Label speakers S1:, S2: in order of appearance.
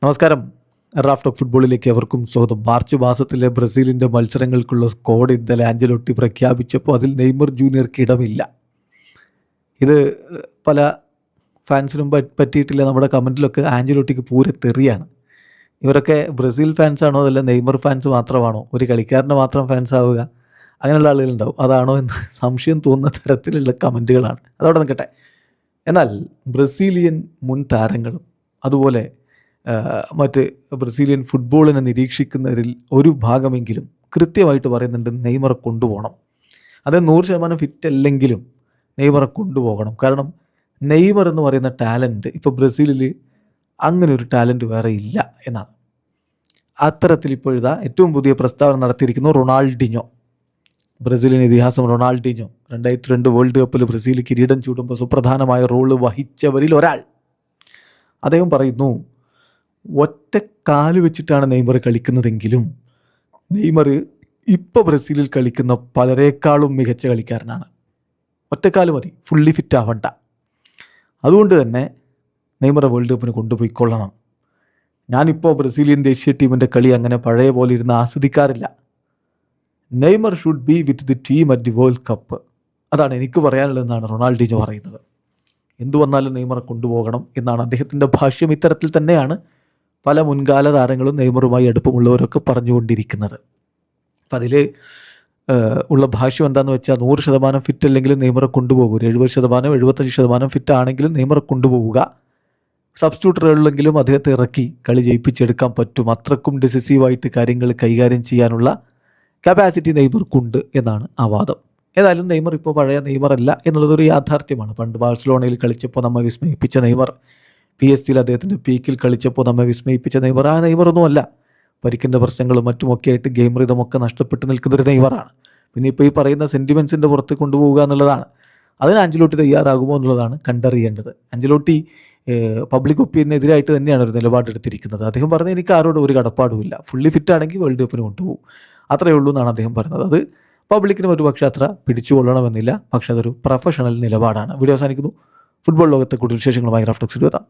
S1: നമസ്കാരം. Raf talk ഫുട്ബോളിലേക്ക് എവർക്കും സ്വാഗതം. മാർച്ച് മാസത്തിലെ ബ്രസീലിൻ്റെ മത്സരങ്ങൾക്കുള്ള സ്ക്വാഡ് ഇന്നലെ ആഞ്ചലോട്ടി പ്രഖ്യാപിച്ചപ്പോൾ അതിൽ നെയ്മർ ജൂനിയർക്ക് ഇടമില്ല. ഇത് പല ഫാൻസിനും പറ്റിയിട്ടില്ല. നമ്മുടെ കമൻറ്റിലൊക്കെ ആഞ്ചലോട്ടിക്ക് പൂരെ തെറിയാണ്. ഇവരൊക്കെ ബ്രസീൽ ഫാൻസാണോ അതല്ല നെയ്മർ ഫാൻസ് മാത്രമാണോ, ഒരു കളിക്കാരൻ്റെ മാത്രം ഫാൻസ് ആവുക, അങ്ങനെയുള്ള ആളുകളുണ്ടാവും. അതാണോ എന്ന് സംശയം തോന്നുന്ന തരത്തിലുള്ള കമൻറ്റുകളാണ്. അതവിടെ നിൽക്കട്ടെ. എന്നാൽ ബ്രസീലിയൻ മുൻ താരങ്ങളും അതുപോലെ മറ്റ് ബ്രസീലിയൻ ഫുട്ബോളിനെ നിരീക്ഷിക്കുന്നവരിൽ ഒരു ഭാഗമെങ്കിലും കൃത്യമായിട്ട് പറയുന്നുണ്ട് നെയ്മറെ കൊണ്ടുപോകണം. അത് 100% ഫിറ്റ് അല്ലെങ്കിലും നെയ്മറെ കൊണ്ടുപോകണം. കാരണം നെയ്മർ എന്ന് പറയുന്ന ടാലൻറ്റ് ഇപ്പോൾ ബ്രസീലിൽ അങ്ങനെ ഒരു ടാലൻറ്റ് വേറെ ഇല്ല എന്നാണ്. അത്തരത്തിൽ ഇപ്പോഴിതാ ഏറ്റവും പുതിയ പ്രസ്താവന നടത്തിയിരിക്കുന്നു റൊണാൾഡിഞ്ഞോ. ബ്രസീലിയൻ ഇതിഹാസം റൊണാൾഡിഞ്ഞോ 2002 വേൾഡ് കപ്പിൽ ബ്രസീൽ കിരീടം ചൂടുമ്പോൾ സുപ്രധാനമായ റോള് വഹിച്ചവരിൽ ഒരാൾ. അദ്ദേഹം പറയുന്നു, ഒറ്റ കാല് വെച്ചിട്ടാണ് നെയ്മർ കളിക്കുന്നതെങ്കിലും നെയ്മർ ഇപ്പോൾ ബ്രസീലിൽ കളിക്കുന്ന പലരേക്കാളും മികച്ച കളിക്കാരനാണ്. ഒറ്റക്കാല് മതി, ഫുള്ളി ഫിറ്റ് ആവണ്ട. അതുകൊണ്ട് തന്നെ നെയ്മറെ വേൾഡ് കപ്പിന് കൊണ്ടുപോയിക്കൊള്ളണം. ഞാനിപ്പോൾ ബ്രസീലിയൻ ദേശീയ ടീമിൻ്റെ കളി അങ്ങനെ പഴയ പോലെ ഇരുന്ന് ആസ്വദിക്കാറില്ല. Neymar should be with the team at the world cup. അതാണ് എനിക്ക് പറയാനുള്ളതെന്നാണ് റൊണാൾഡിഞ്ഞോ പറയുന്നത്. എന്തു വന്നാലും നെയ്മറെ കൊണ്ടുപോകണം എന്നാണ് അദ്ദേഹത്തിൻ്റെ ഭാഷ്യം. ഇത്തരത്തിൽ തന്നെയാണ് പല മുൻകാല താരങ്ങളും നെയ്മറുമായി അടുപ്പമുള്ളവരൊക്കെ പറഞ്ഞുകൊണ്ടിരിക്കുന്നത്. അപ്പം അതിൽ ഉള്ള ഭാഷ്യം എന്താണെന്ന് വെച്ചാൽ 100% ഫിറ്റ് അല്ലെങ്കിലും നെയ്മറെ കൊണ്ടുപോകുക, 70% 75% ഫിറ്റ് ആണെങ്കിലും നെയ്മറെ കൊണ്ടുപോവുക, സബ്സ്റ്റിറ്റ്യൂട്ടറുകളിലെങ്കിലും അദ്ദേഹത്തെ ഇറക്കി കളി ജയിപ്പിച്ചെടുക്കാൻ പറ്റും. അത്രക്കും ഡിസിസീവായിട്ട് കാര്യങ്ങൾ കൈകാര്യം ചെയ്യാനുള്ള കപ്പാസിറ്റി നെയ്മർക്കുണ്ട് എന്നാണ് ആ വാദം. ഏതായാലും നെയ്മർ ഇപ്പോൾ പഴയ നെയ്മറല്ല എന്നുള്ളതൊരു യാഥാർത്ഥ്യമാണ്. പണ്ട് ബാഴ്സലോണയിൽ കളിച്ചപ്പോൾ നമ്മെ വിസ്മയിപ്പിച്ച നെയ്മർ, PSG അദ്ദേഹത്തിൻ്റെ പീക്കിൽ കളിച്ചപ്പോൾ നമ്മെ വിസ്മയിപ്പിച്ച നെയ്മർ ആ നെയ്മറൊന്നും അല്ല. പരിക്കിൻ്റെ പ്രശ്നങ്ങളും മറ്റുമൊക്കെ ആയിട്ട് ഗെയിം റിതമൊക്കെ നഷ്ടപ്പെട്ട് നിൽക്കുന്നൊരു നെയ്മറാണ്. പിന്നെ ഇപ്പോൾ ഈ പറയുന്ന സെൻറ്റിമെൻസിൻ്റെ പുറത്ത് കൊണ്ടുപോവുക എന്നുള്ളതാണ്. അതിന് ആഞ്ചലോട്ടി തയ്യാറാകുമോ എന്നുള്ളതാണ് കണ്ടറിയേണ്ടത്. ആഞ്ചലോട്ടി പബ്ലിക് ഒപ്പീനിയനെതിരായിട്ട് തന്നെയാണ് ഒരു നിലപാടെടുത്തിരിക്കുന്നത്. അദ്ദേഹം പറഞ്ഞത് എനിക്ക് ആരോടും ഒരു കടപ്പാടുമില്ല, ഫുള്ളി ഫിറ്റ് ആണെങ്കിൽ വേൾഡ് കപ്പിന് കൊണ്ടുപോകും, അത്രയേ ഉള്ളൂ എന്നാണ് അദ്ദേഹം പറഞ്ഞത്. അത് പബ്ലിക്കിനും ഒരു പക്ഷേ അത്ര പിടിച്ചുകൊള്ളണമെന്നില്ല, പക്ഷേ അതൊരു പ്രൊഫഷണൽ നിലപാടാണ്. വീഡിയോ അവസാനിക്കുന്നു. ഫുട്ബോൾ ലോകത്തെ കൂടുതൽ വിശേഷങ്ങളുമായി റാഫ് ടോക്സിൽ എത്താം.